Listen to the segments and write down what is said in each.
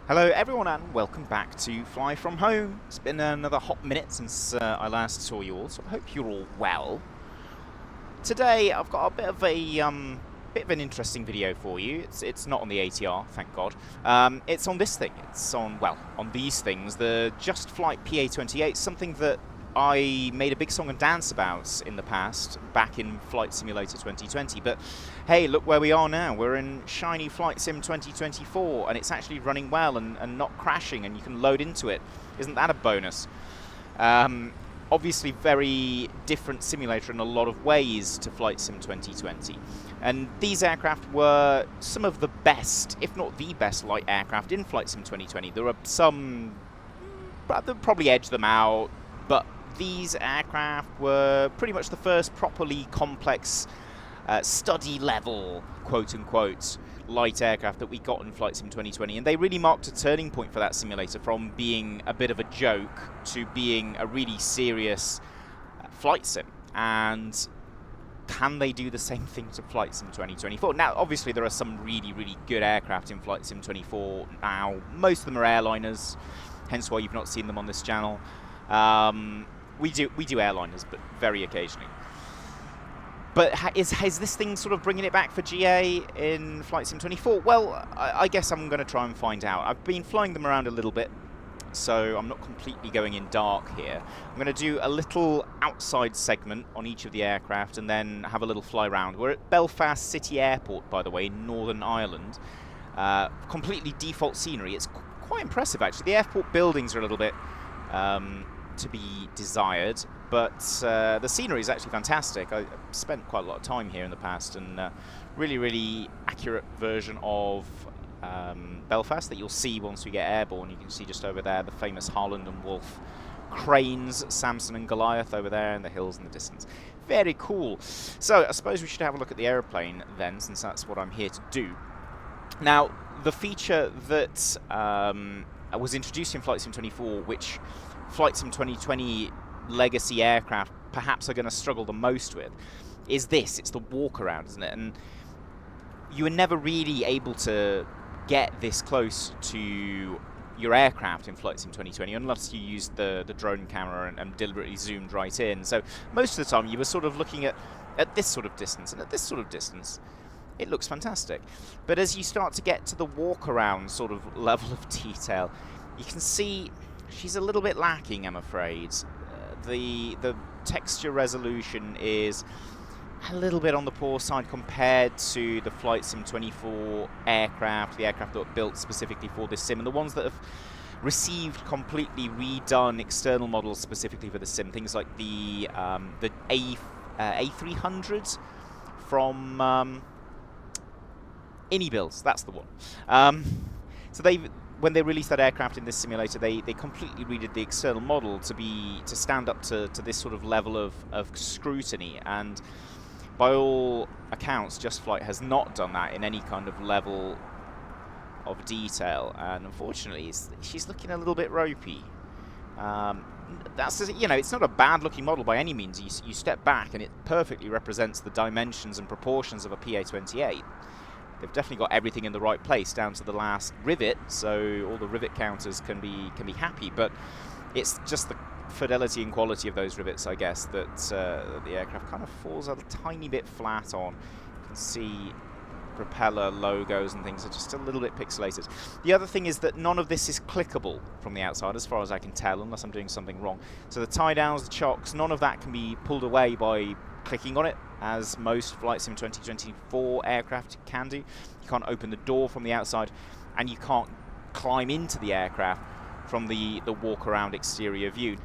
Hello everyone and welcome back to Fly From Home. It's been another hot minute since I last saw you all, so I hope you're all well. Today I've got a bit of an interesting video for you. It's not on the ATR, thank God. It's on this thing. It's on these things, the Just Flight Pa28s, something that I made a big song and dance about in the past, back in Flight Simulator 2020, but hey, look where we are now. We're in shiny Flight Sim 2024, and it's actually running well and not crashing, and you can load into it. Isn't that a bonus? Obviously very different simulator in a lot of ways to Flight Sim 2020. And these aircraft were some of the best, if not the best, light aircraft in Flight Sim 2020. There are some that probably edge them out, but these aircraft were pretty much the first properly complex study level, quote-unquote, light aircraft that we got in Flight Sim 2020, and they really marked a turning point for that simulator from being a bit of a joke to being a really serious flight sim. And can they do the same thing to Flight Sim 2024? Now, obviously, there are some really, really good aircraft in Flight Sim 24 now. Most of them are airliners, hence why you've not seen them on this channel. We do airliners, but very occasionally. But is this thing sort of bringing it back for GA in Flight Sim 24? Well, I guess I'm going to try and find out. I've been flying them around a little bit, so I'm not completely going in dark here. I'm going to do a little outside segment on each of the aircraft and then have a little fly around. We're at Belfast City Airport, by the way, in Northern Ireland. Completely default scenery. It's quite impressive, actually. The airport buildings are a little bit to be desired, but the scenery is actually fantastic. I spent quite a lot of time here in the past, and really, really accurate version of Belfast that you'll see once we get airborne. You can see just over there the famous Harland and Wolff cranes, Samson and Goliath over there, and the hills in the distance. Very cool. So I suppose we should have a look at the aeroplane then, since that's what I'm here to do. Now, the feature that was introduced in Flight Sim 24, which Flight Sim 2020 legacy aircraft perhaps are going to struggle the most with, is this. It's the walk around, isn't it? And you were never really able to get this close to your aircraft in Flight Sim 2020 unless you used the drone camera and deliberately zoomed right in. So most of the time you were sort of looking at this sort of distance, and at this sort of distance it looks fantastic. But as you start to get to the walk around sort of level of detail, you can see she's a little bit lacking, I'm afraid. The texture resolution is a little bit on the poor side compared to the Flight Sim 24 aircraft, the aircraft that were built specifically for this sim, and the ones that have received completely redone external models specifically for the sim. Things like the A300s from Builds, that's the one. So when they released that aircraft in this simulator, they completely redid the external model to stand up to this sort of level of scrutiny, and by all accounts, Just Flight has not done that in any kind of level of detail, and unfortunately, she's looking a little bit ropey. That's, it's not a bad-looking model by any means. You step back, and it perfectly represents the dimensions and proportions of a PA-28. They've definitely got everything in the right place down to the last rivet, so all the rivet counters can be happy. But it's just the fidelity and quality of those rivets, I guess, that the aircraft kind of falls a tiny bit flat on. You can see propeller logos and things are just a little bit pixelated. The other thing is that none of this is clickable from the outside, as far as I can tell, unless I'm doing something wrong. So the tie downs, the chocks, none of that can be pulled away by clicking on it, as most Flight Sim 2024 aircraft can do. You can't open the door from the outside, and you can't climb into the aircraft from the walk-around exterior view.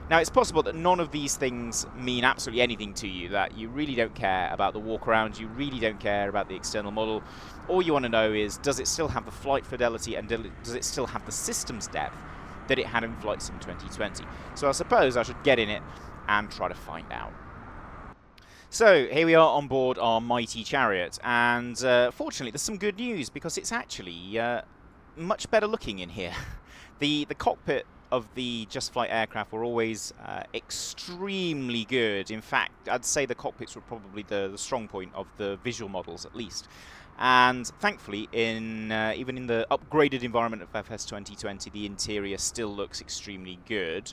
Now, it's possible that none of these things mean absolutely anything to you, that you really don't care about the walk-around, you really don't care about the external model. All you want to know is, does it still have the flight fidelity, and does it still have the systems depth that it had in Flight Sim 2020? So I suppose I should get in it and try to find out. So here we are on board our mighty chariot, and fortunately there's some good news, because it's actually much better looking in here. The cockpit of the Just Flight aircraft were always extremely good. In fact, I'd say the cockpits were probably the strong point of the visual models, at least. And thankfully, even in the upgraded environment of FS 2020, the interior still looks extremely good.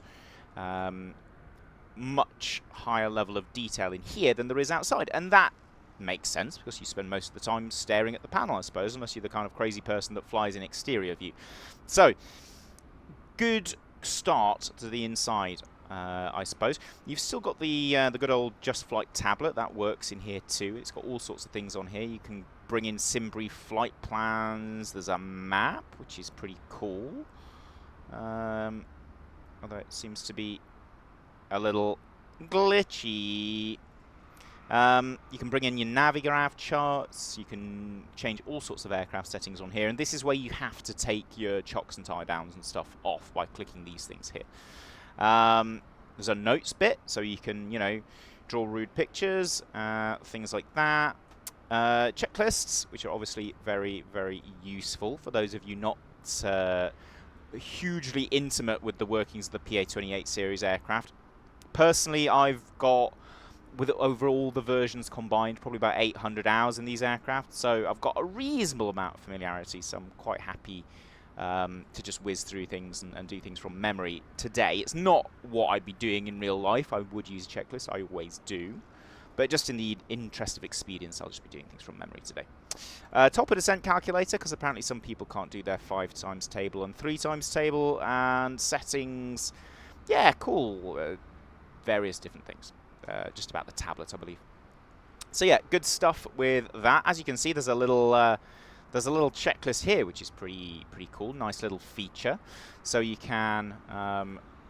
Much higher level of detail in here than there is outside, and that makes sense because you spend most of the time staring at the panel, I suppose, unless you're the kind of crazy person that flies in exterior view. So, good start to the inside, I suppose. You've still got the good old Just Flight tablet that works in here too. It's got all sorts of things on here. You can bring in sim-brief flight plans. There's a map, which is pretty cool. Although it seems to be a little glitchy. You can bring in your Navigraph charts. You can change all sorts of aircraft settings on here, and this is where you have to take your chocks and tie downs and stuff off by clicking these things here. There's a notes bit, so you can, you know, draw rude pictures, things like that. Checklists, which are obviously very, very useful for those of you not hugely intimate with the workings of the Pa28 series aircraft. Personally, I've got, with over all the versions combined, probably about 800 hours in these aircraft, so I've got a reasonable amount of familiarity, so I'm quite happy to just whiz through things and do things from memory today. It's not what I'd be doing in real life. I would use a checklist, I always do, but just in the interest of expedience, I'll just be doing things from memory today. Top of descent calculator, because apparently some people can't do their 5 times table and 3 times table, and settings, yeah, cool, various different things. Just about the tablet, I believe. So yeah, good stuff with that. As you can see, there's a little checklist here, which is pretty cool. Nice little feature. So you can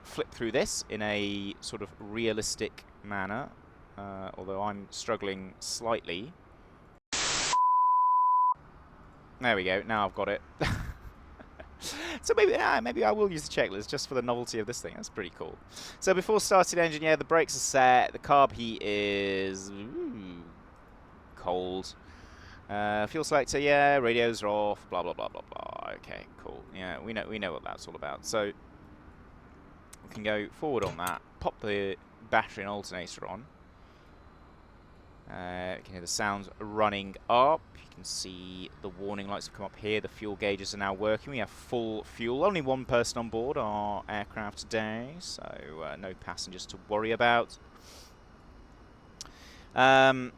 flip through this in a sort of realistic manner. Although I'm struggling slightly. There we go. Now I've got it. So maybe I will use the checklist just for the novelty of this thing. That's pretty cool. So before starting engine, yeah, the brakes are set. The carb heat is cold. Fuel selector, yeah. Radios are off. Blah blah blah blah blah. Okay, cool. Yeah, we know what that's all about. So we can go forward on that. Pop the battery and alternator on. You can hear the sounds running up. You can see the warning lights have come up here. The fuel gauges are now working. We have full fuel. Only one person on board our aircraft today, so no passengers to worry about. We'll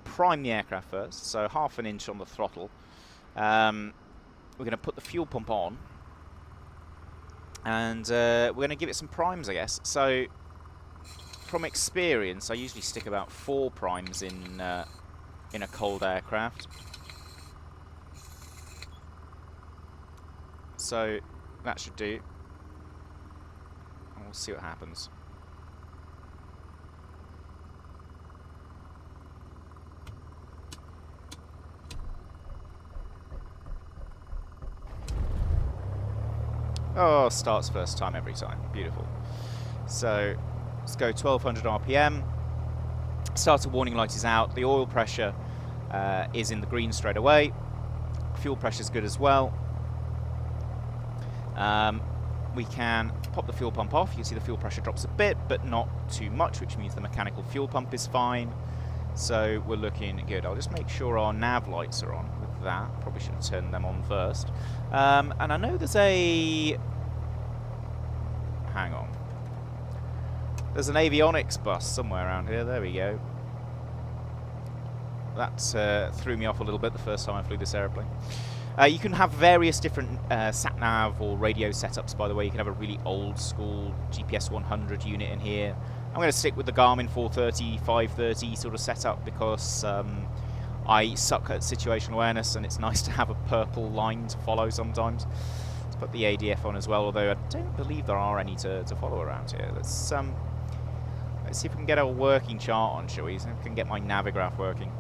prime the aircraft first, so 1/2 inch on the throttle. We're going to put the fuel pump on, and we're going to give it some primes, I guess. So, from experience, I usually stick about 4 primes in a cold aircraft. So that should do. And we'll see what happens. Oh, starts first time every time. Beautiful. So let's go 1200 RPM. Starter warning light is out. The oil pressure is in the green straight away. Fuel pressure is good as well. We can pop the fuel pump off. You can see the fuel pressure drops a bit, but not too much, which means the mechanical fuel pump is fine. So we're looking good. I'll just make sure our nav lights are on with that. Probably should have turned them on first. And I know there's a... Hang on. There's an avionics bus somewhere around here. There we go. That threw me off a little bit the first time I flew this airplane. You can have various different sat-nav or radio setups, by the way. You can have a really old-school GPS 100 unit in here. I'm going to stick with the Garmin 430, 530 sort of setup because I suck at situational awareness, and it's nice to have a purple line to follow sometimes. Let's put the ADF on as well, although I don't believe there are any to follow around here. Let's see if we can get a working chart on, shall we? See if we can get my Navigraph working.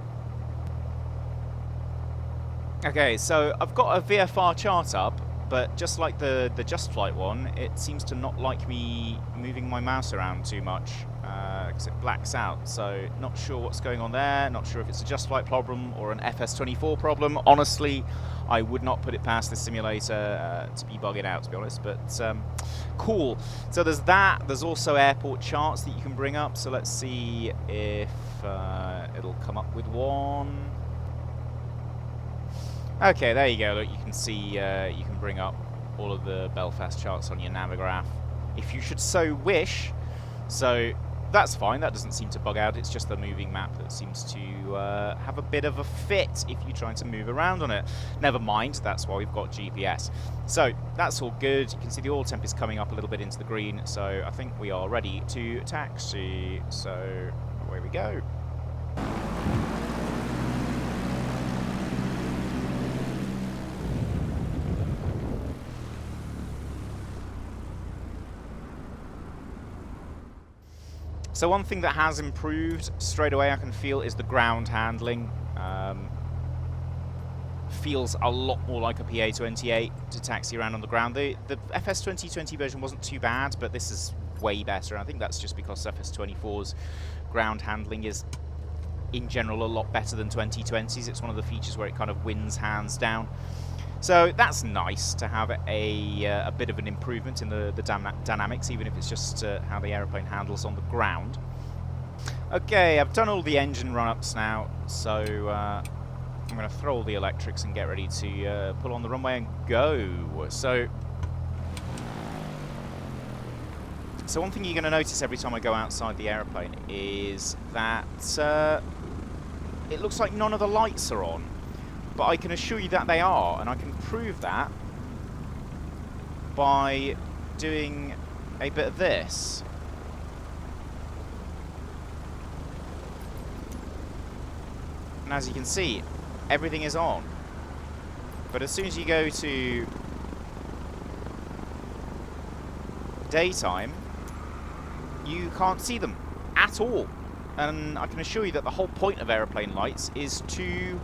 Okay, so I've got a VFR chart up, but just like the Just Flight one, it seems to not like me moving my mouse around too much, because it blacks out. So not sure what's going on there, not sure if it's a Just Flight problem or an FS24 problem. Honestly, I would not put it past the simulator to be bugging out, to be honest, but cool. So there's that. There's also airport charts that you can bring up, so let's see if it'll come up with one. Okay, there you go. Look, you can see, you can bring up all of the Belfast charts on your Navigraph if you should so wish. So that's fine, that doesn't seem to bug out. It's just the moving map that seems to have a bit of a fit if you're trying to move around on it. Never mind, that's why we've got GPS. So that's all good. You can see the oil temp is coming up a little bit into the green, so I think we are ready to taxi. So away we go. So one thing that has improved straight away, I can feel, is the ground handling. Feels a lot more like a PA28 to taxi around on the ground. The FS 2020 version wasn't too bad, but this is way better. I think that's just because FS 24's ground handling is, in general, a lot better than 2020's. It's one of the features where it kind of wins hands down. So that's nice to have a bit of an improvement in the dynamics, even if it's just how the aeroplane handles on the ground. Okay, I've done all the engine run-ups now, so I'm going to throw all the electrics and get ready to pull on the runway and go. So one thing you're going to notice every time I go outside the aeroplane is that it looks like none of the lights are on. But I can assure you that they are, and I can prove that by doing a bit of this. And as you can see, everything is on. But as soon as you go to daytime, you can't see them at all. And I can assure you that the whole point of aeroplane lights is to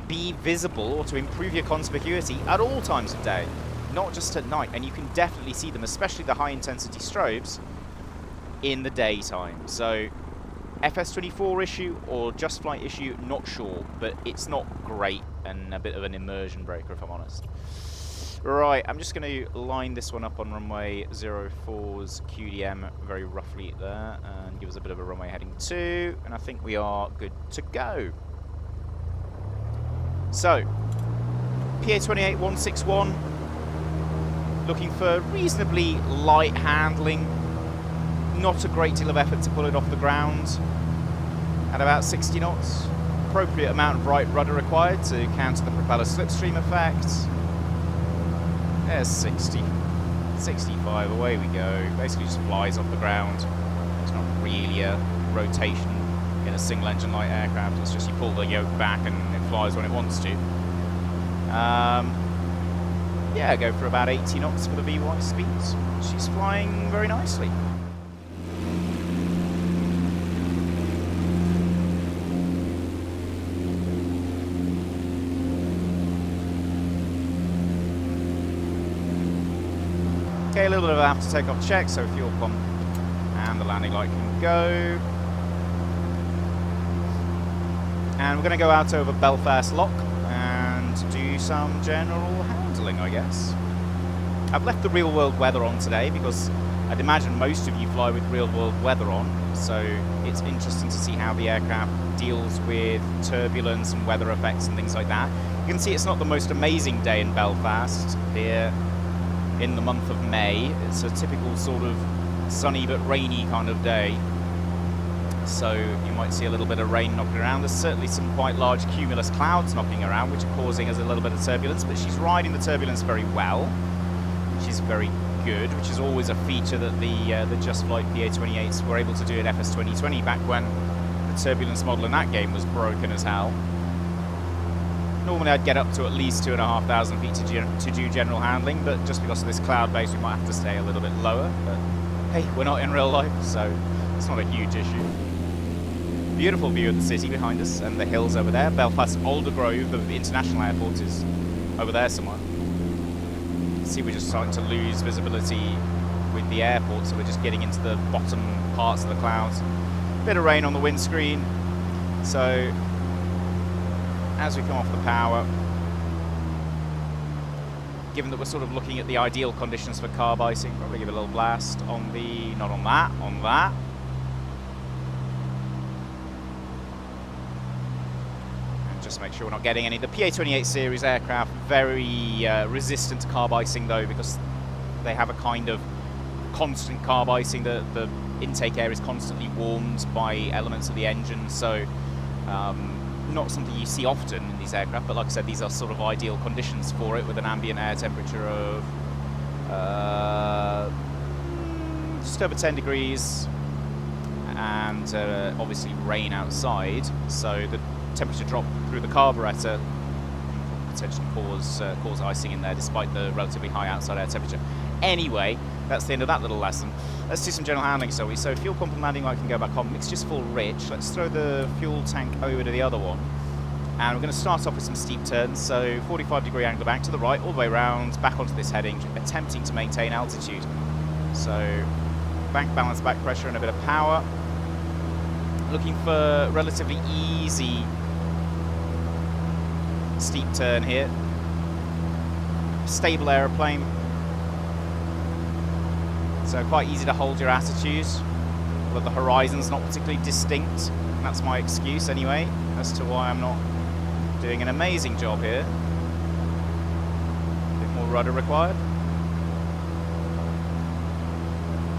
be visible, or to improve your conspicuity at all times of day, not just at night. And you can definitely see them, especially the high intensity strobes, in the daytime. So FS24 issue or Just Flight issue, not sure, but it's not great and a bit of an immersion breaker, if I'm honest. Right, I'm just going to line this one up on runway 04's QDM very roughly there and give us a bit of a runway heading 2, and I think we are good to go. So, PA28 161, looking for reasonably light handling, not a great deal of effort to pull it off the ground, at about 60 knots, appropriate amount of right rudder required to counter the propeller slipstream effect. There's 60, 65, away we go, basically just flies off the ground. It's not really a rotation in a single engine light aircraft, it's just you pull the yoke back and it flies when it wants to. Yeah, go for about 80 knots for the VY speeds. She's flying very nicely. Okay, a little bit of a after takeoff check, so fuel pump and the landing light can go. And we're going to go out over Belfast Lock and do some general handling, I guess. I've left the real world weather on today because I'd imagine most of you fly with real world weather on, so it's interesting to see how the aircraft deals with turbulence and weather effects and things like that. You can see it's not the most amazing day in Belfast here in the month of May. It's a typical sort of sunny but rainy kind of day. So you might see a little bit of rain knocking around. There's certainly some quite large cumulus clouds knocking around, which are causing us a little bit of turbulence, but she's riding the turbulence very well, which is very good, which is always a feature that the Just Flight Pa28s were able to do at FS 2020 back when the turbulence model in that game was broken as hell. Normally I'd get up to at least 2,500 feet to do general handling, but just because of this cloud base we might have to stay a little bit lower. But hey, we're not in real life, so it's not a huge issue. Beautiful view of the city behind us and the hills over there. Belfast Aldergrove, the international airport, is over there somewhere. See, we're just starting to lose visibility with the airport, so we're just getting into the bottom parts of the clouds. Bit of rain on the windscreen, so as we come off the power, given that we're sort of looking at the ideal conditions for carb icing, probably give it a little blast on the, not on that, on that. just make sure we're not getting any. The Pa28 series aircraft, very resistant to carb icing though, because they have a kind of constant carb icing. The intake air is constantly warmed by elements of the engine, so not something you see often in these aircraft, but like I said, these are sort of ideal conditions for it, with an ambient air temperature of just over 10 degrees and obviously rain outside, so the temperature drop through the carburetor potentially cause icing in there despite the relatively high outside air temperature. Anyway, that's the end of that little lesson. Let's do some general handling, shall we? So fuel pump and landing light can go back on. Mixture's full rich. Let's throw the fuel tank over to the other one. And we're going to start off with some steep turns. So 45-degree angle back to the right, all the way around, back onto this heading, attempting to maintain altitude. So bank balance, back pressure, and a bit of power. Looking for relatively easy steep turn here. Stable aeroplane. So quite easy to hold your attitude, but the horizon's not particularly distinct. That's my excuse anyway, as to why I'm not doing an amazing job here. A bit more rudder required.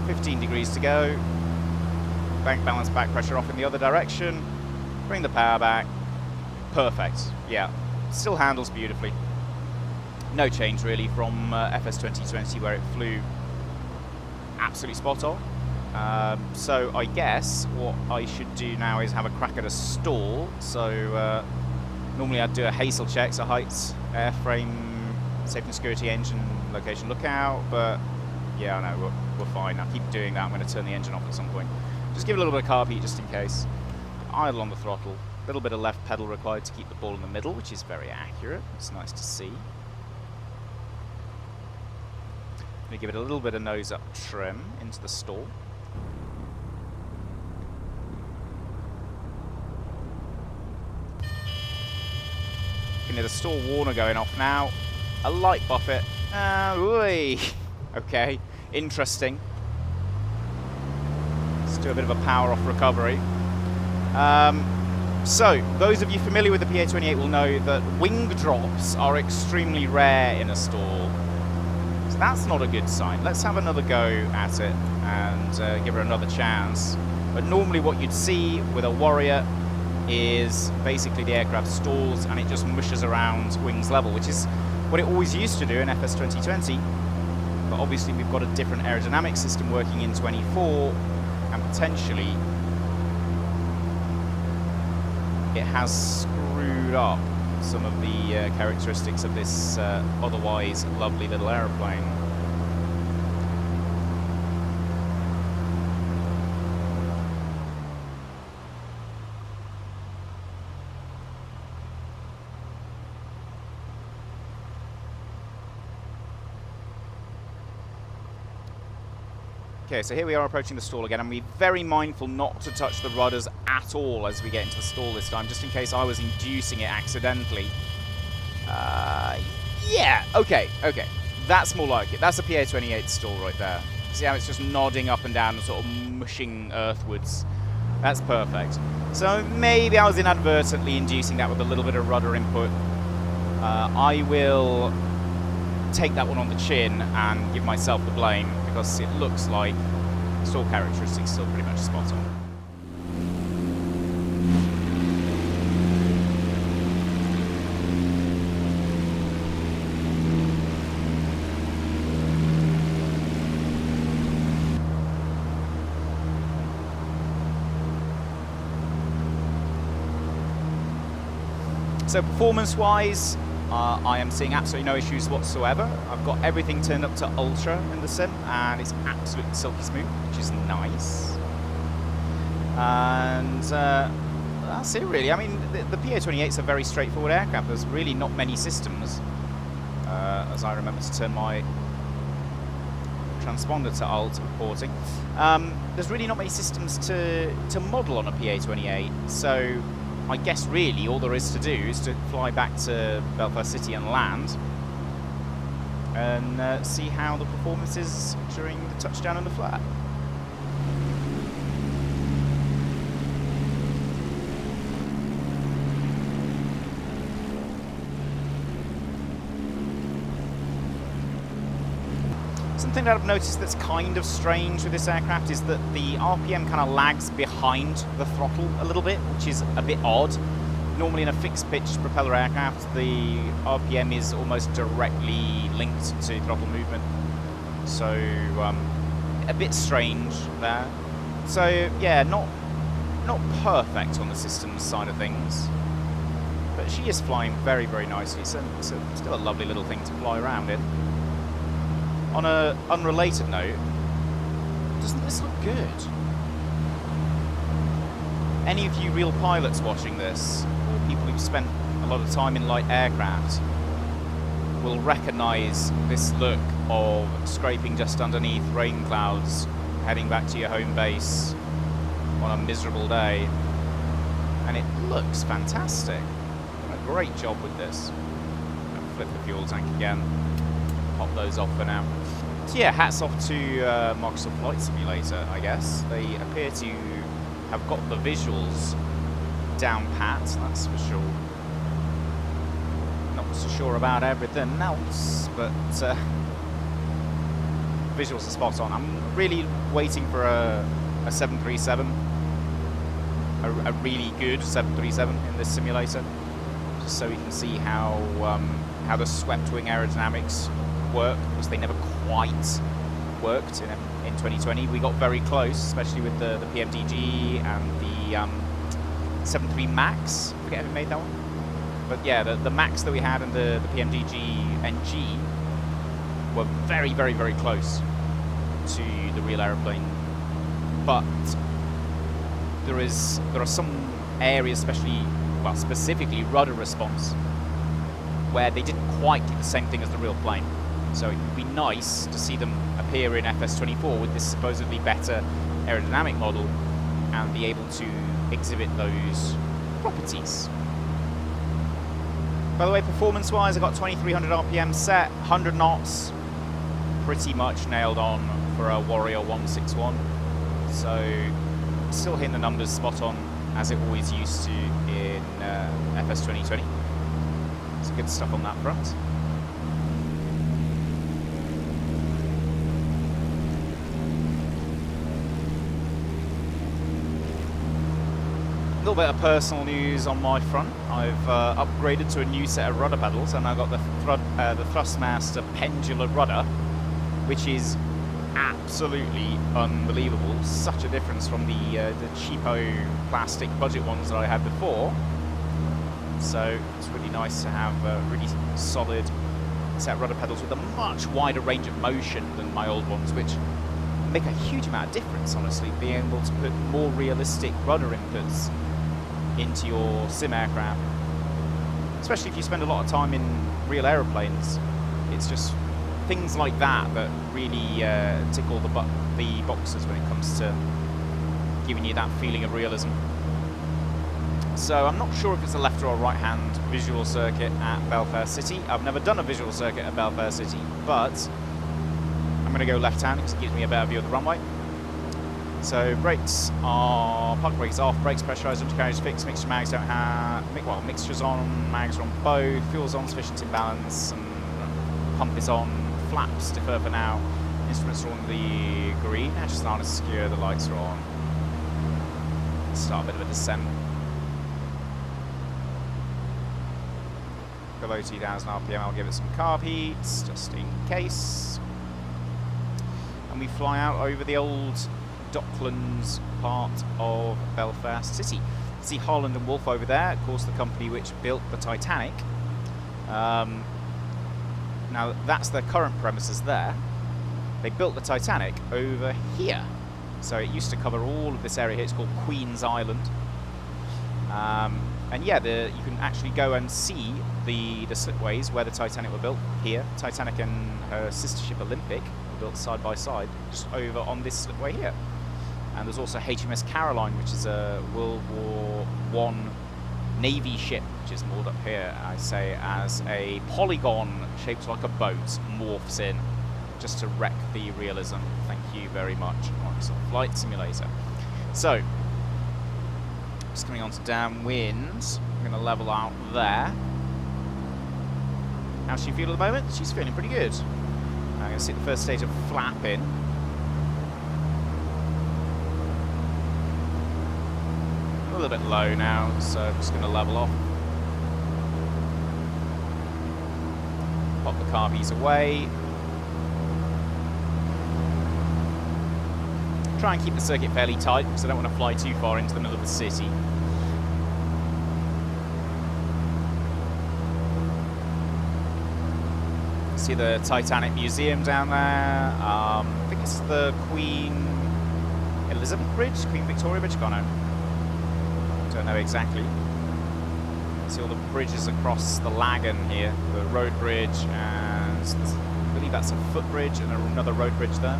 15 degrees to go. Bank balance, back pressure off in the other direction. Bring the power back. Perfect, yeah. Still handles beautifully. No change really from FS 2020 where it flew absolutely spot on. So I guess what I should do now is have a crack at a stall. So normally I'd do a Hazel check, so heights, airframe, safety and security, engine, location, lookout, but yeah, no, we're fine. I'll keep doing that. I'm going to turn the engine off at some point. Just give it a little bit of carb heat just in case. Idle on the throttle. A little bit of left pedal required to keep the ball in the middle, which is very accurate. It's nice to see. Going to give it a little bit of nose up trim into the stall. Can hear the stall warner going off now. A light buffet. Okay, interesting. Let's do a bit of a power off recovery. So, those of you familiar with the Pa28 will know that wing drops are extremely rare in a stall. So that's not a good sign. Let's have another go at it and give her another chance. But normally what you'd see with a Warrior is basically the aircraft stalls and it just mushes around wings level, which is what it always used to do in FS 2020. But obviously we've got a different aerodynamic system working in 24, and potentially it has screwed up some of the characteristics of this otherwise lovely little aeroplane. Okay, so here we are approaching the stall again, and we're very mindful not to touch the rudders at all as we get into the stall this time, just in case I was inducing it accidentally. Yeah, okay. That's more like it. That's a Pa28 stall right there. See how it's just nodding up and down and sort of mushing earthwards. That's perfect. So maybe I was inadvertently inducing that with a little bit of rudder input. I will take that one on the chin and give myself the blame, because it looks like stall characteristics still pretty much spot on. So performance-wise, I am seeing absolutely no issues whatsoever. I've got everything turned up to ultra in the sim, and it's absolutely silky smooth, which is nice. And that's it really. I mean, the Pa28s are very straightforward aircraft. There's really not many systems, as I remember to turn my transponder to alt reporting. There's really not many systems to model on a Pa28, so I guess really all there is to do is to fly back to Belfast City and land and see how the performance is during the touchdown and the flat. Something that I've noticed that's kind of strange with this aircraft is that the RPM kind of lags behind the throttle a little bit, which is a bit odd. Normally in a fixed-pitch propeller aircraft, the RPM is almost directly linked to throttle movement. So, a bit strange there. So, yeah, not perfect on the systems side of things. But she is flying very, very nicely, so it's still a lovely little thing to fly around in. On an unrelated note, doesn't this look good? Any of you real pilots watching this, or people who've spent a lot of time in light aircraft, will recognise this look of scraping just underneath rain clouds, heading back to your home base on a miserable day. And it looks fantastic. Done a great job with this. I'll flip the fuel tank again. Pop those off for now. So yeah, hats off to Microsoft Flight Simulator, I guess. They appear to have got the visuals down pat, that's for sure. Not so sure about everything else, but visuals are spot on. I'm really waiting for a 737, a really good 737 in this simulator, just so we can see how the swept wing aerodynamics work, because they never quite worked in 2020. We got very close, especially with the PMDG and the 73 Max. I forget who made that one. But yeah, the Max that we had and the PMDG NG were very, very, very close to the real aeroplane. But there are some areas, especially, well, specifically rudder response, where they didn't quite do the same thing as the real plane. So it would be nice to see them appear in FS24 with this supposedly better aerodynamic model and be able to exhibit those properties. By the way, performance-wise, I got 2300 RPM set, 100 knots, pretty much nailed on for a Warrior 161. So still hitting the numbers spot on, as it always used to in FS 2020. Some good stuff on that front. A little bit of personal news on my front. I've upgraded to a new set of rudder pedals, and I've got the Thrustmaster pendular rudder, which is absolutely unbelievable. Such a difference from the cheapo plastic budget ones that I had before. So it's really nice to have a really solid set of rudder pedals with a much wider range of motion than my old ones, which make a huge amount of difference, honestly, being able to put more realistic rudder inputs into your sim aircraft, especially if you spend a lot of time in real aeroplanes. It's just things like that that really tick all the boxes when it comes to giving you that feeling of realism. So I'm not sure if it's a left or a right hand visual circuit at Belfair City. I've never done a visual circuit at Belfair City, but I'm going to go left hand because it gives me a better view of the runway. So brakes are, park brakes off, brakes pressurised, undercarriage fixed, mixture mags don't have, well, mixtures on, mags are on both, fuel's on, sufficient imbalance, and pump is on, flaps defer for now, instruments are on the green, now just starting to skewer, the lights are on. Start a bit of a descent. Below 2000 RPM, I'll give it some carb heats, just in case. And we fly out over the old Docklands part of Belfast City. See Harland and Wolff over there, of course the company which built the Titanic. Now that's their current premises there. They built the Titanic over here. So it used to cover all of this area here. It's called Queen's Island. And yeah, you can actually go and see the slipways where the Titanic were built here. Titanic and her sister ship Olympic were built side by side, just over on this slipway here. And there's also HMS Caroline, which is a World War I Navy ship, which is moored up here, I say, as a polygon shaped like a boat morphs in, just to wreck the realism. Thank you very much, Microsoft Flight Simulator. So, just coming on to downwind, I'm going to level out there. How's she feel at the moment? She's feeling pretty good. I'm going to see the first stage of flapping. A little bit low now, so I'm just going to level off. Pop the carbies away. Try and keep the circuit fairly tight because I don't want to fly too far into the middle of the city. See the Titanic Museum down there. I think it's the Queen Elizabeth Bridge, Queen Victoria Bridge. Don't know exactly. See all the bridges across the Lagan here. The road bridge, and I believe that's a footbridge and another road bridge there.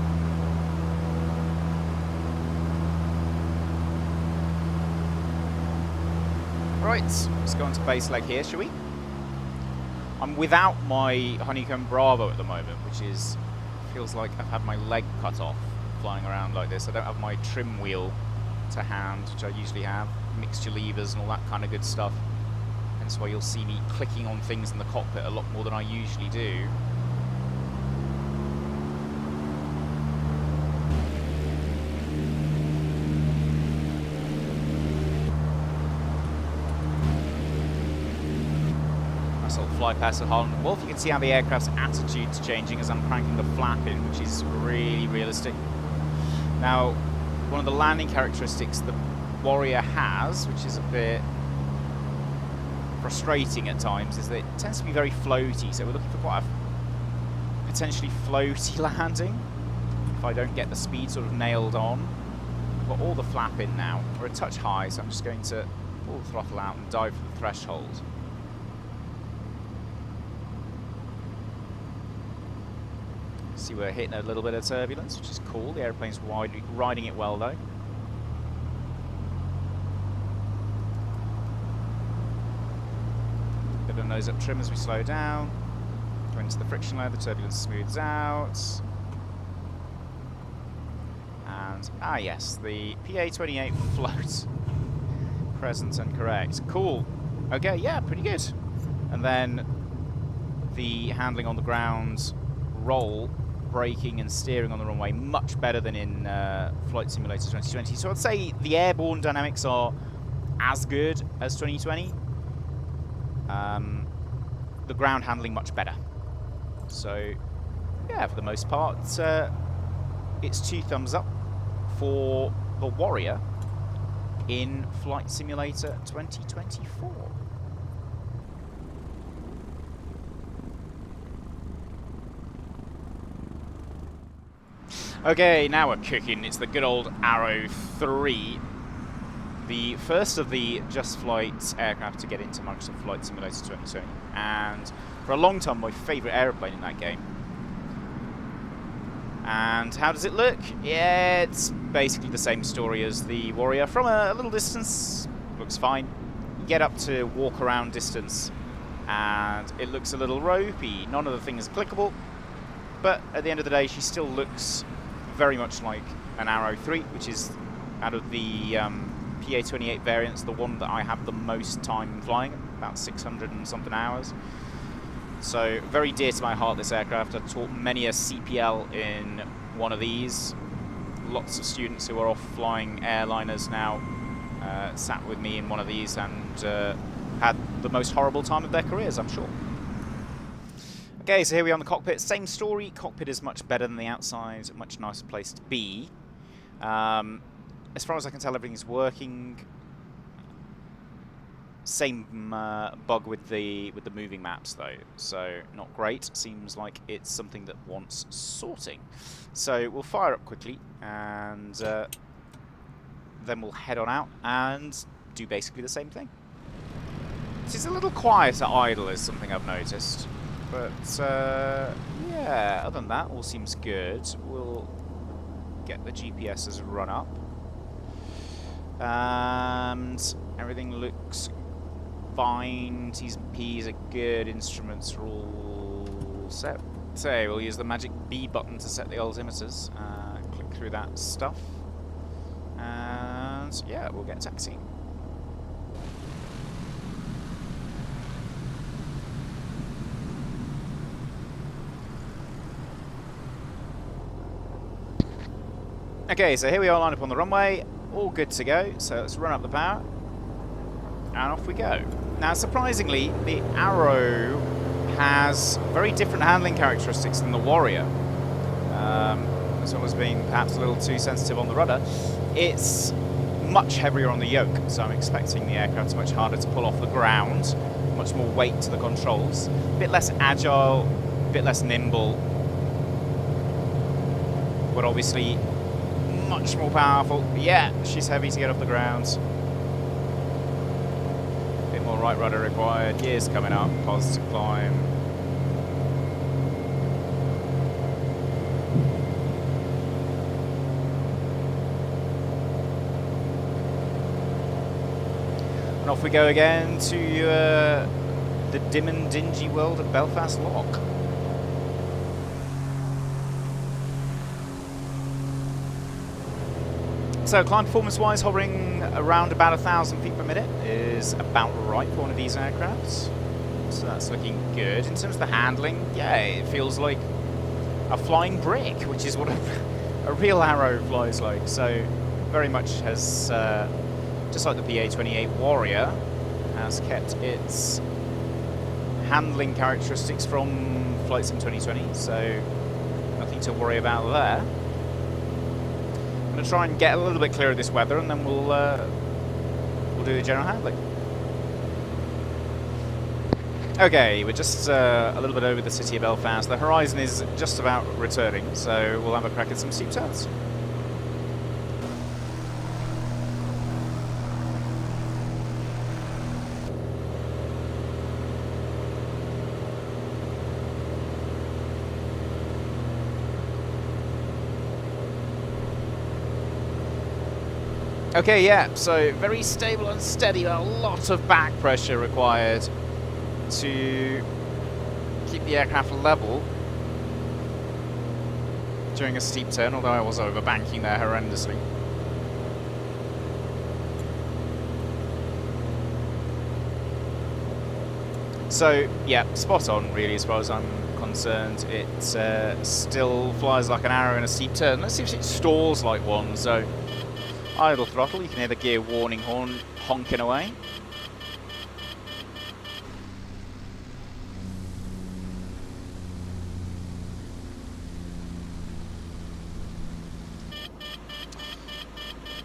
Right, let's go on to base leg here, shall we? I'm without my Honeycomb Bravo at the moment, which is, feels like I've had my leg cut off flying around like this. I don't have my trim wheel to hand, which I usually have, mixture levers and all that kind of good stuff. Hence why you'll see me clicking on things in the cockpit a lot more than I usually do. Fly past the Holland Wolf. You can see how the aircraft's attitude's changing as I'm cranking the flap in, which is really realistic. Now, one of the landing characteristics the Warrior has, which is a bit frustrating at times, is that it tends to be very floaty, so we're looking for quite a potentially floaty landing if I don't get the speed sort of nailed on. I've got all the flap in now. We're a touch high, so I'm just going to pull the throttle out and dive for the threshold. See, we're hitting a little bit of turbulence, which is cool. The airplane's riding it well, though. Bit of nose-up trim as we slow down. Go into the friction layer, the turbulence smooths out. And, yes, the Pa28 float. Present and correct. Cool. Okay, yeah, pretty good. And then the handling on the ground, roll, braking and steering on the runway much better than in Flight Simulator 2020. So I'd say the airborne dynamics are as good as 2020. The ground handling much better. So yeah, for the most part, it's 2 thumbs up for the Warrior in Flight Simulator 2024. Okay, now we're cooking. It's the good old Arrow 3, the first of the Just Flight aircraft to get into Microsoft Flight Simulator 2020, and for a long time my favourite aeroplane in that game. And how does it look? Yeah, it's basically the same story as the Warrior. From a little distance, looks fine. You get up to walk around distance, and it looks a little ropey. None of the things are clickable, but at the end of the day, she still looks very much like an Arrow 3, which is, out of the Pa28 variants, the one that I have the most time flying, about 600 and something hours. So very dear to my heart, this aircraft. I've taught many a CPL in one of these. Lots of students who are off flying airliners now sat with me in one of these and had the most horrible time of their careers, I'm sure. Okay, so here we are in the cockpit. Same story. Cockpit is much better than the outside. Much nicer place to be. As far as I can tell, everything's working. Same bug with the moving maps though, so not great. Seems like it's something that wants sorting. So we'll fire up quickly, and then we'll head on out and do basically the same thing. It's a little quieter idle is something I've noticed. But, yeah, other than that, all seems good. We'll get the GPSs run up. And everything looks fine. T's and P's are good. Instruments are all set. So we'll use the magic B button to set the altimeters. Click through that stuff. And, yeah, we'll get taxiing. Okay, so here we are lined up on the runway, all good to go. So let's run up the power, and off we go. Now, surprisingly, the Arrow has very different handling characteristics than the Warrior. As well as being perhaps a little too sensitive on the rudder, it's much heavier on the yoke, so I'm expecting the aircraft's much harder to pull off the ground, much more weight to the controls, a bit less agile, a bit less nimble, but obviously much more powerful. Yeah, she's heavy to get off the ground. A bit more right rudder required, gears coming up, positive climb. And off we go again to the dim and dingy world of Belfast Lock. So climb performance-wise, hovering around about 1,000 feet per minute is about right for one of these aircrafts. So that's looking good. In terms of the handling, yeah, it feels like a flying brick, which is what a real Arrow flies like. So very much has... just like the Pa28 Warrior, has kept its handling characteristics from Flight Sim 2020, so nothing to worry about there. I'm going to try and get a little bit clear of this weather, and then we'll do the general handling. Okay, we're just a little bit over the city of Belfast. The horizon is just about returning, so we'll have a crack at some steep turns. Okay, yeah, so very stable and steady, a lot of back pressure required to keep the aircraft level during a steep turn, although I was overbanking there horrendously. So, yeah, spot on really as far as I'm concerned. It still flies like an arrow in a steep turn. Let's see if it stalls like one, so... idle throttle, you can hear the gear warning horn honking away.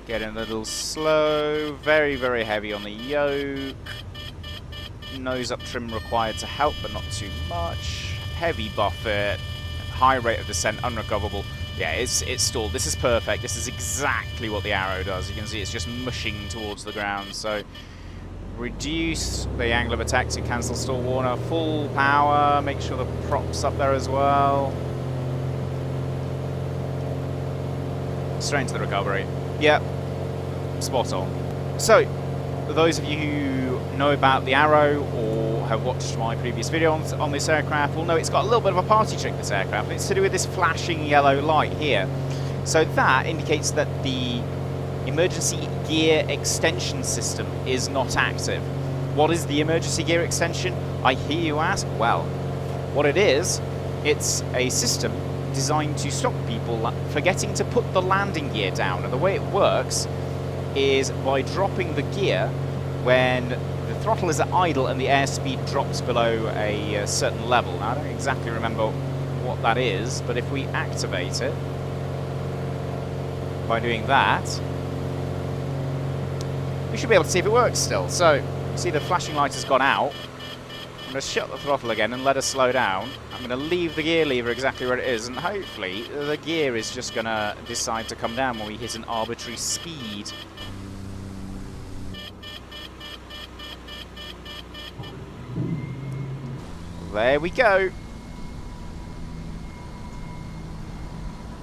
Getting a little slow, very, very heavy on the yoke. Nose up trim required to help, but not too much. Heavy buffet, high rate of descent, unrecoverable. Yeah, it's stalled. This is perfect. This is exactly what the Arrow does. You can see it's just mushing towards the ground. So reduce the angle of attack to cancel stall warner. Full power. Make sure the prop's up there as well. Straight into the recovery. Yep. Spot on. So, for those of you who know about the Arrow or have watched my previous video on this aircraft will know it's got a little bit of a party trick, this aircraft. It's to do with this flashing yellow light here. So that indicates that the emergency gear extension system is not active. What is the emergency gear extension, I hear you ask? Well, what it is, it's a system designed to stop people forgetting to put the landing gear down. And the way it works is by dropping the gear when the throttle is at idle and the airspeed drops below a certain level. Now, I don't exactly remember what that is, but if we activate it by doing that, we should be able to see if it works still. So, see the flashing light has gone out. I'm going to shut the throttle again and let us slow down. I'm going to leave the gear lever exactly where it is, and hopefully the gear is just going to decide to come down when we hit an arbitrary speed. There we go.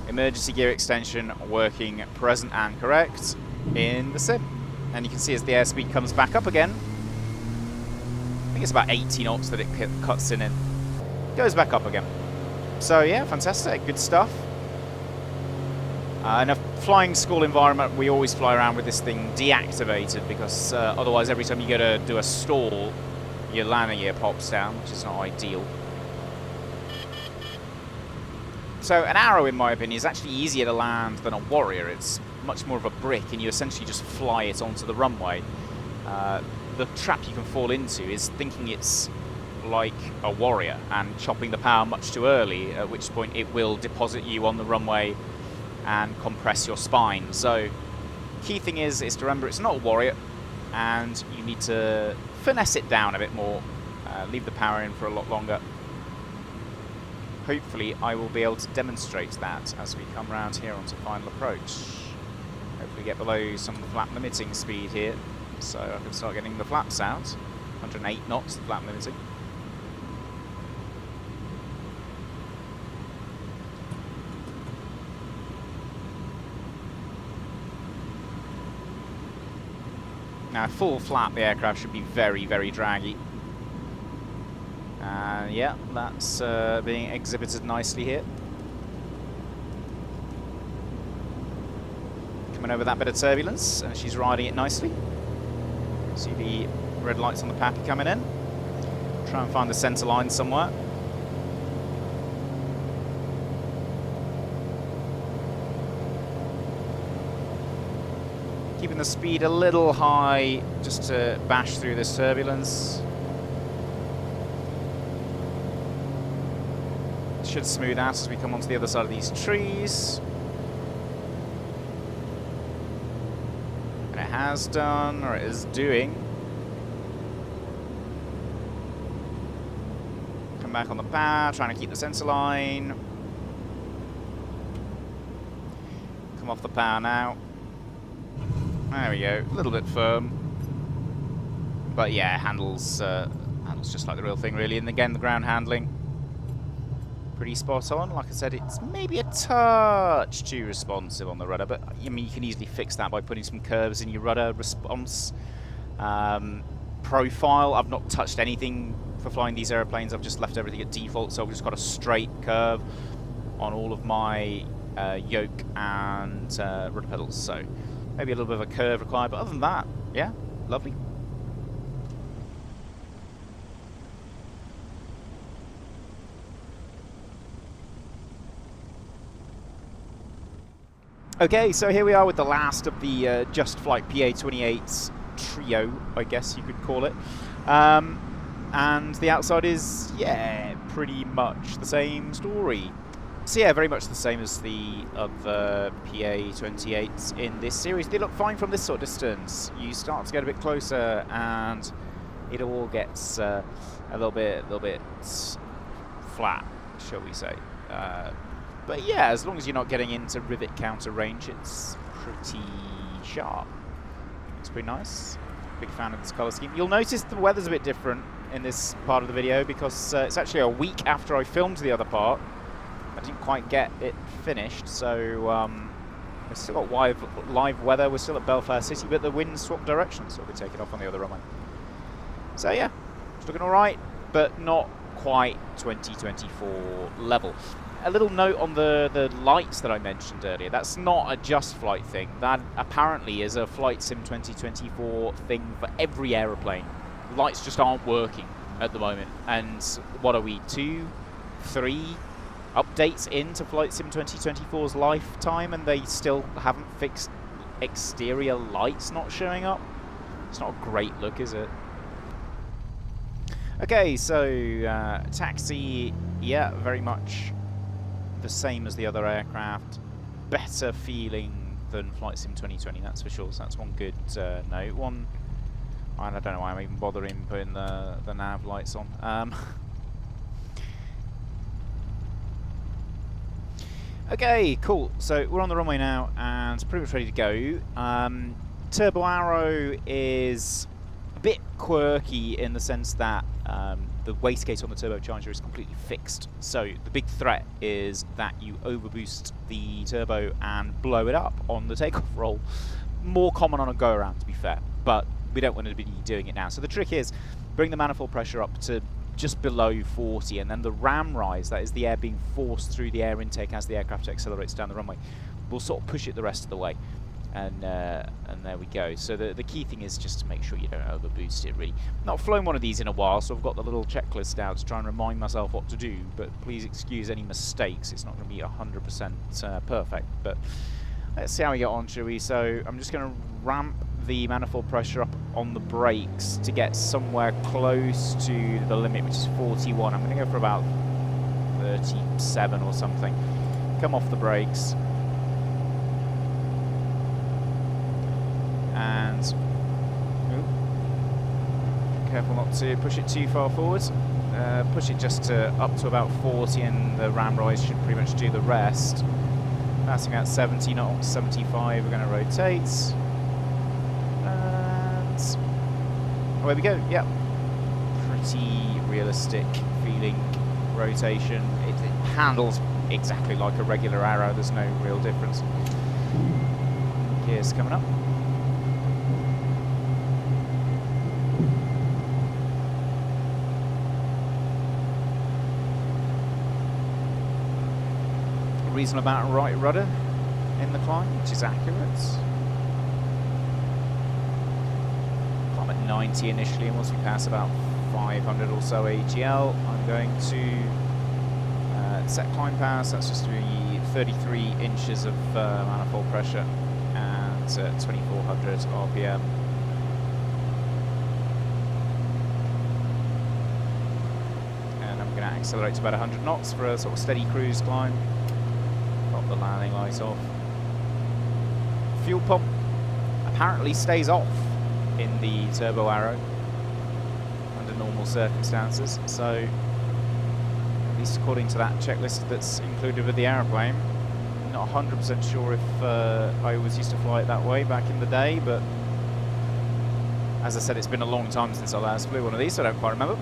Emergency gear extension working present and correct in the sim. And you can see as the airspeed comes back up again, I think it's about 80 knots that it cuts in. Goes back up again. So yeah, fantastic, good stuff. In a flying school environment, we always fly around with this thing deactivated because otherwise every time you go to do a stall, your landing gear pops down, which is not ideal. So an arrow, in my opinion, is actually easier to land than a Warrior. It's much more of a brick, and you essentially just fly it onto the runway. The trap you can fall into is thinking it's like a Warrior and chopping the power much too early, at which point it will deposit you on the runway and compress your spine. So key thing is to remember it's not a Warrior, and you need to finesse it down a bit more, leave the power in for a lot longer. Hopefully I will be able to demonstrate that as we come round here onto final approach. Hopefully get below some of the flap limiting speed here, so I can start getting the flaps out. 108 knots, the flap limiting. Now, full flap, the aircraft should be very, very draggy. Yeah, that's being exhibited nicely here. Coming over that bit of turbulence, and she's riding it nicely. See the red lights on the pappy coming in. Try and find the centre line somewhere. Keeping the speed a little high just to bash through this turbulence. Should smooth out as we come onto the other side of these trees. And it has done, or it is doing. Come back on the power, trying to keep the centre line. Come off the power now. There we go, a little bit firm. But yeah, handles just like the real thing really. And again, the ground handling, pretty spot on. Like I said, it's maybe a touch too responsive on the rudder, but I mean, you can easily fix that by putting some curves in your rudder response. Profile, I've not touched anything for flying these airplanes. I've just left everything at default, so I've just got a straight curve on all of my yoke and rudder pedals. So maybe a little bit of a curve required, but other than that, yeah, lovely. Okay, so here we are with the last of the Just Flight Pa28s trio, I guess you could call it. And the outside is, yeah, pretty much the same story. So yeah, very much the same as the other Pa28s in this series. They look fine from this sort of distance. You start to get a bit closer and it all gets a little bit flat, shall we say. But yeah, as long as you're not getting into rivet counter range, it's pretty sharp. It's pretty nice. Big fan of this colour scheme. You'll notice the weather's a bit different in this part of the video because it's actually a week after I filmed the other part. I didn't quite get it finished, so we've still got live weather. We're still at Belfair City, but the wind swapped directions, so we're taking off on the other runway. So yeah, it's looking alright, but not quite 2024 level. A little note on the lights that I mentioned earlier. That's not a Just Flight thing. That apparently is a Flight Sim 2024 thing for every aeroplane. Lights just aren't working at the moment. And what are we, 2, 3 updates into Flight Sim 2024's lifetime, and they still haven't fixed exterior lights not showing up? It's not a great look, is it? Okay, so taxi, yeah, very much the same as the other aircraft. Better feeling than Flight Sim 2020, that's for sure. So that's one good note. One, I don't know why I'm even bothering putting the nav lights on. Okay, cool. So we're on the runway now and pretty much ready to go. Turbo Arrow is a bit quirky in the sense that the wastegate on the turbocharger is completely fixed. So the big threat is that you overboost the turbo and blow it up on the takeoff roll. More common on a go-around, to be fair, but we don't want to be doing it now. So the trick is bring the manifold pressure up to just below 40, and then the ram rise, that is the air being forced through the air intake as the aircraft accelerates down the runway, will sort of push it the rest of the way. And there we go. So the key thing is just to make sure you don't overboost it, really. Not flown one of these in a while, so I've got the little checklist out to try and remind myself what to do, but please excuse any mistakes. It's not going to be 100% perfect, but let's see how we get on, shall we? So I'm just going to ramp the manifold pressure up on the brakes to get somewhere close to the limit, which is 41. I'm going to go for about 37 or something. Come off the brakes. And careful not to push it too far forwards. Push it just up to about 40, and the ram rise should pretty much do the rest. Passing at 70 knots, 75. We're going to rotate, and away we go. Yep, pretty realistic feeling rotation. It handles exactly like a regular arrow. There's no real difference. Gears coming up. Reasonable amount of right rudder in the climb, which is accurate. Climb at 90 initially, and once we pass about 500 or so AGL, I'm going to set climb pass. That's just 33 inches of manifold pressure and 2400 RPM. And I'm going to accelerate to about 100 knots for a sort of steady cruise climb. The landing lights off. Fuel pump apparently stays off in the turbo arrow under normal circumstances, so at least according to that checklist that's included with the aeroplane. Not 100% sure if I always used to fly it that way back in the day, but as I said, it's been a long time since I last flew one of these, so I don't quite remember.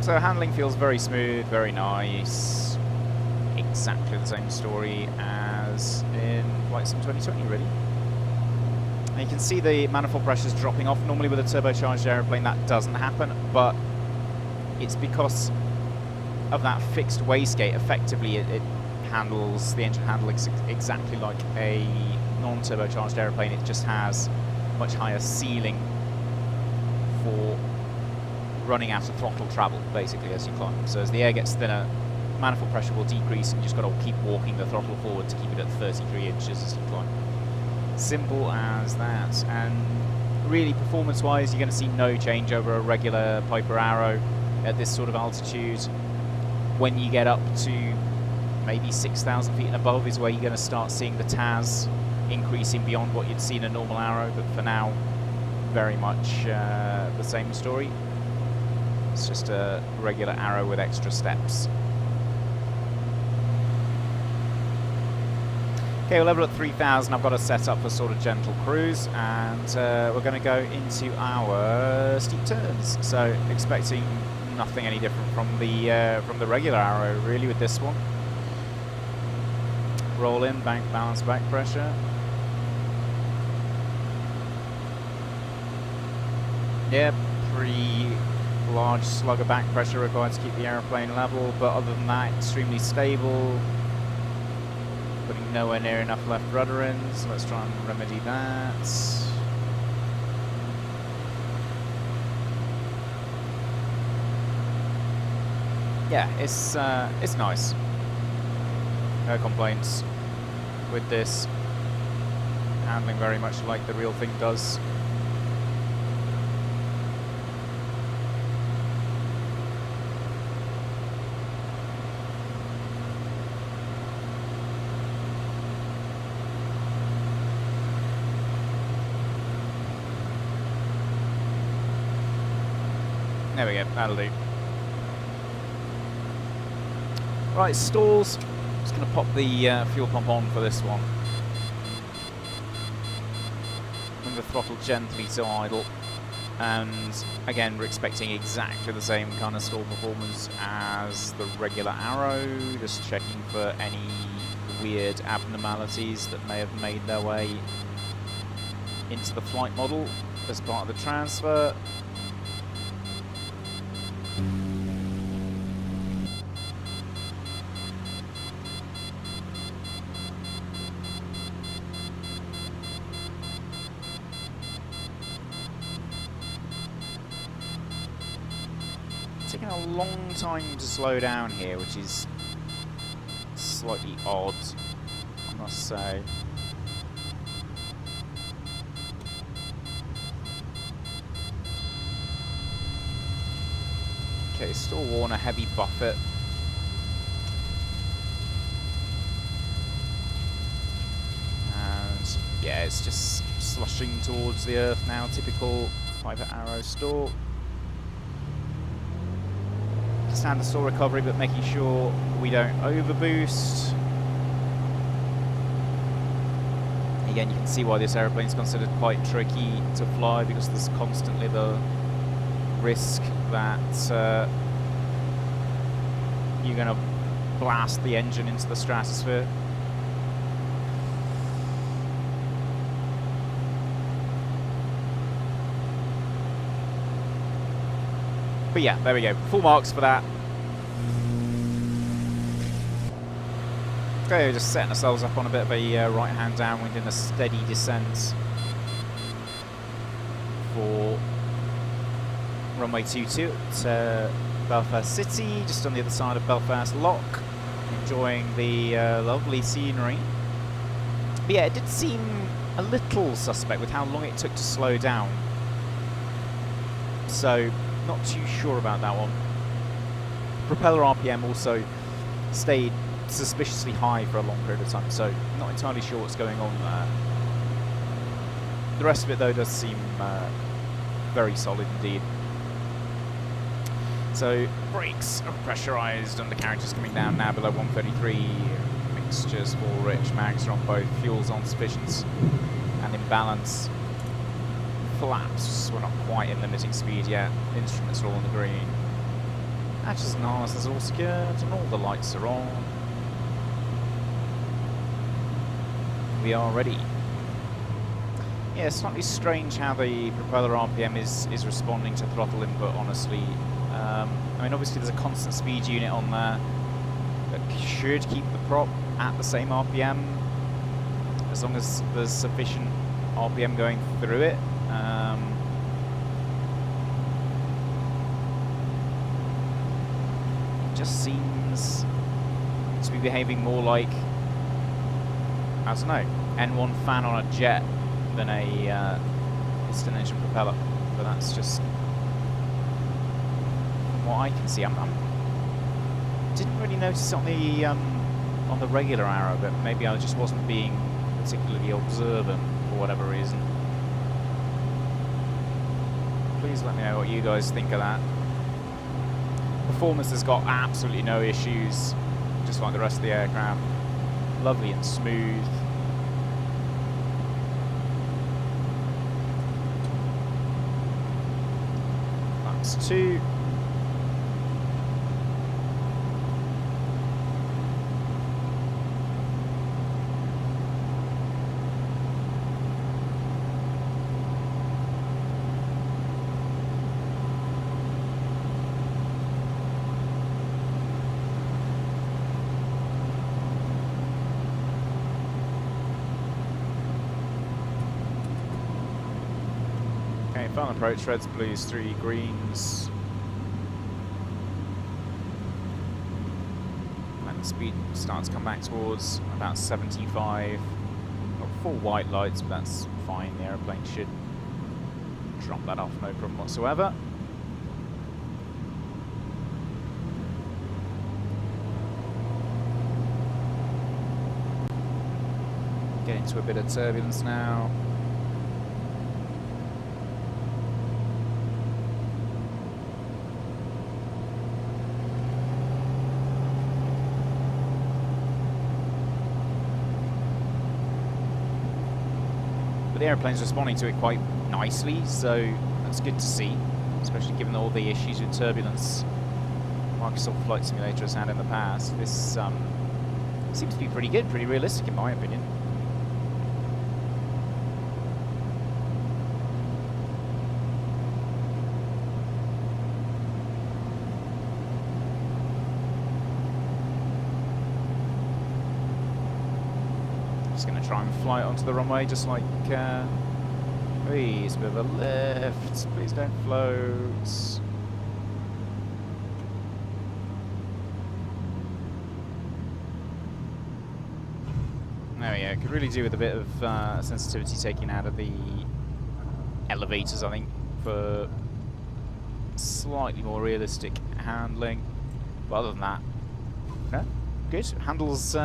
So handling feels very smooth, very nice. Exactly the same story as in Flight Sim 2020, really. And you can see the manifold pressures dropping off. Normally with a turbocharged aeroplane that doesn't happen, but it's because of that fixed wastegate. Effectively it handles, the engine handles exactly like a non-turbocharged aeroplane. It just has much higher ceiling for running out of throttle travel, basically, as you climb. So as the air gets thinner, manifold pressure will decrease, and you just got to keep walking the throttle forward to keep it at 33 inches as you climb. Simple as that. And really, performance-wise, you're going to see no change over a regular Piper Arrow at this sort of altitude. When you get up to maybe 6,000 feet and above is where you're going to start seeing the TAS increasing beyond what you'd see in a normal arrow, but for now, very much the same story. It's just a regular arrow with extra steps. Okay, we're level at 3,000. I've got it set up for sort of gentle cruise, and we're going to go into our steep turns. So expecting nothing any different from the regular arrow, really, with this one. Roll in, bank balance, back pressure. Yeah, pretty large slug of back pressure required to keep the aeroplane level, but other than that, extremely stable. Putting nowhere near enough left rudder in, so let's try and remedy that. Yeah, it's nice. No complaints with this. Handling very much like the real thing does. There we go, that'll do. Right, stalls. Just going to pop the fuel pump on for this one. Bring the throttle gently to idle. And again, we're expecting exactly the same kind of stall performance as the regular Arrow. Just checking for any weird abnormalities that may have made their way into the flight model as part of the transfer. taking a long time to slow down here, which is slightly odd, I must say. Okay, still worn a heavy buffet. And yeah, it's just slushing towards the earth now, typical private arrow stall. Standard stall recovery, but making sure we don't overboost. Again, you can see why this aeroplane is considered quite tricky to fly, because there's constantly the risk that you're going to blast the engine into the stratosphere. But yeah, there we go. Full marks for that. Okay, we're just setting ourselves up on a bit of a right-hand downwind in a steady descent for runway 22 at Belfast City, just on the other side of Belfast Lock, enjoying the lovely scenery. But yeah, it did seem a little suspect with how long it took to slow down. So, not too sure about that one. Propeller RPM also stayed suspiciously high for a long period of time, so not entirely sure what's going on there. The rest of it, though, does seem very solid indeed. So, brakes are pressurised, undercarriages coming down now below 133. Mixtures for rich, mags are on both, fuel's on sufficient and in balance. Flaps, we're not quite in limiting speed yet. Instruments are all on the green. Hatches and harnesses all secured, and all the lights are on. We are ready. Yeah, it's slightly strange how the propeller RPM is responding to throttle input, honestly. I mean, obviously there's a constant speed unit on there that should keep the prop at the same RPM, as long as there's sufficient RPM going through it. It just seems to be behaving more like, I don't know, N1 fan on a jet than a piston engine propeller. But that's just from what I can see. Didn't really notice it on the regular arrow, but maybe I just wasn't being particularly observant for whatever reason. Please let me know what you guys think of that. Performance has got absolutely no issues, just like the rest of the aircraft. Lovely and smooth. That's 2. Final approach, reds, blues, 3 greens. And the speed starts to come back towards about 75. Got 4 white lights, but that's fine. The aeroplane should drop that off, no problem whatsoever. Get into a bit of turbulence now. The airplane's responding to it quite nicely, so that's good to see, especially given all the issues with turbulence Microsoft Flight Simulator has had in the past. This seems to be pretty good, pretty realistic in my opinion. Just going to try and fly it onto the runway, just like, please, a bit of a lift, please don't float. There we go. Could really do with a bit of sensitivity taken out of the elevators, I think, for slightly more realistic handling. But other than that, no, good. Handles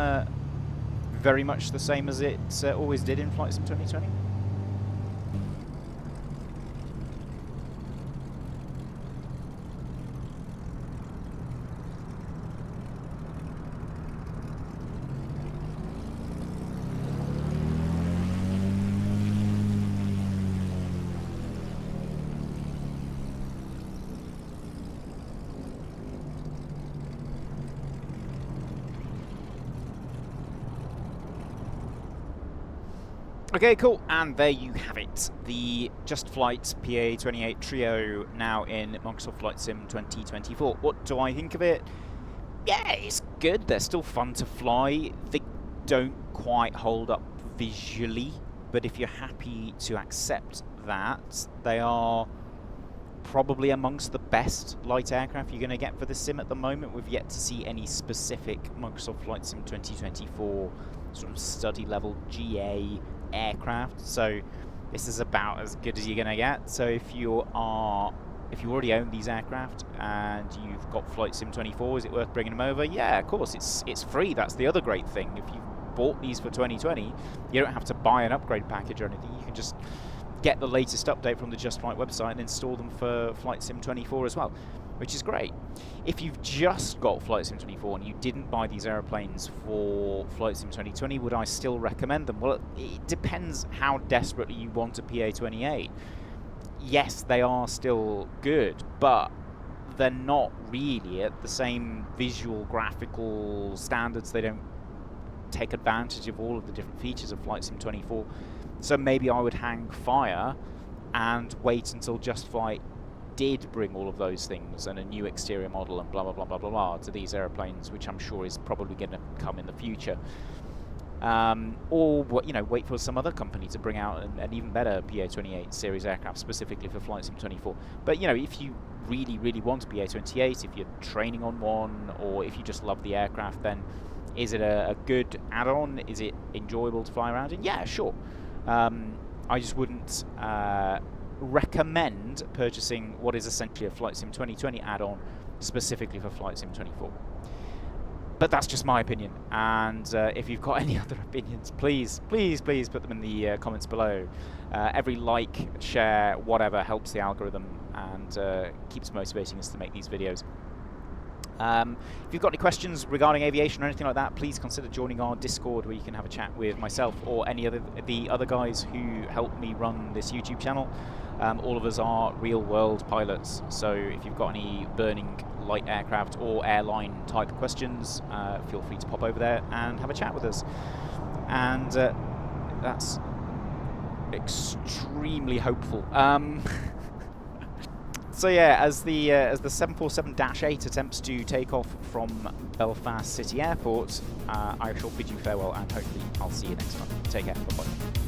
very much the same as it always did in Flight Sim 2020. Okay, cool, and there you have it. The Just Flight Pa28 Trio now in Microsoft Flight Sim 2024. What do I think of it? Yeah, it's good. They're still fun to fly. They don't quite hold up visually, but if you're happy to accept that, they are probably amongst the best light aircraft you're going to get for the sim at the moment. We've yet to see any specific Microsoft Flight Sim 2024 sort of study level GA aircraft, so this is about as good as you're going to get. So if you already own these aircraft and you've got Flight Sim 24, is it worth bringing them over? Yeah, of course, it's free. That's the other great thing. If you bought these for 2020, you don't have to buy an upgrade package or anything. You can just get the latest update from the Just Flight website and install them for Flight Sim 24 as well, which is great. If you've just got Flight Sim 24 and you didn't buy these aeroplanes for Flight Sim 2020, would I still recommend them? Well, it depends how desperately you want a PA28. Yes, they are still good, but they're not really at the same visual, graphical standards. They don't take advantage of all of the different features of Flight Sim 24. So maybe I would hang fire and wait until Just Flight did bring all of those things and a new exterior model and blah blah blah blah blah blah to these airplanes, which I'm sure is probably going to come in the future. Or wait for some other company to bring out an even better PA28 series aircraft specifically for Flight Sim 24. But if you really want a PA28, if you're training on one, or if you just love the aircraft, then is it a good add-on? Is it enjoyable to fly around in? Yeah, sure. I just wouldn't recommend purchasing what is essentially a Flight Sim 2020 add-on specifically for Flight Sim 24. But that's just my opinion, and if you've got any other opinions, please put them in the comments below. Every like, share, whatever helps the algorithm and keeps motivating us to make these videos. If you've got any questions regarding aviation or anything like that, please consider joining our Discord, where you can have a chat with myself or any of the other guys who help me run this YouTube channel. All of us are real-world pilots, so if you've got any burning light aircraft or airline type questions, feel free to pop over there and have a chat with us. And that's extremely hopeful. So yeah, as the 747-8 attempts to take off from Belfast City Airport, I shall bid you farewell, and hopefully I'll see you next time. Take care. Bye-bye.